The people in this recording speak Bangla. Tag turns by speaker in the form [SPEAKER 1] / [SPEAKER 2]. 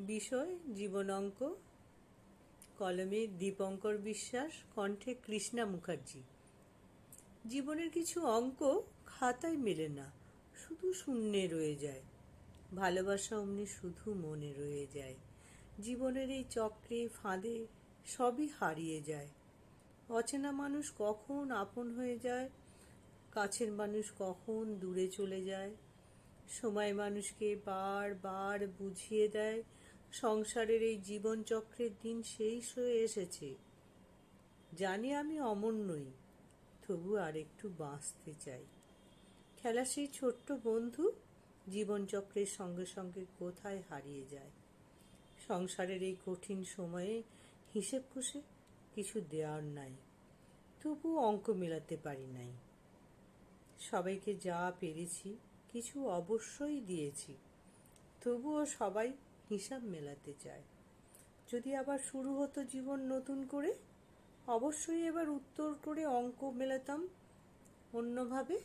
[SPEAKER 1] বিষয় জীবন অঙ্ক, কলমে দীপঙ্কর বিশ্বাস, কণ্ঠে কৃষ্ণা মুখার্জি। জীবনের কিছু অঙ্ক খাতায় মেলে না, শুধু শূন্যে রয়ে যায়। ভালোবাসা অমনি শুধু মনে রয়ে যায়। জীবনের এই চক্রে ফাঁদে সবই হারিয়ে যায়। অচেনা মানুষ কখন আপন হয়ে যায়, কাছের মানুষ কখন দূরে চলে যায়। সময় মানুষকে বারবার বুঝিয়ে দেয় সংসারের এই জীবন চক্রের দিন শেষ হয়ে এসেছে। জানি আমি অমর নই, তবু আর একটু বাঁচতে চাই। খেলা সেই ছোট্ট বন্ধু জীবন চক্রের সঙ্গে সঙ্গে কোথায় হারিয়ে যায়। সংসারের এই কঠিন সময়ে হিসেব কষে কিছু দেওয়ার নাই, তবু অঙ্ক মেলাতে পারি নাই। সবাইকে যা পেরেছি কিছু অবশ্যই দিয়েছি, তবুও সবাই হিসাব মেলাতে চায়। যদি আবার শুরু হতো জীবন নতুন করে, অবশ্যই এবার উত্তর করে অঙ্ক মেলাতাম অন্যভাবে।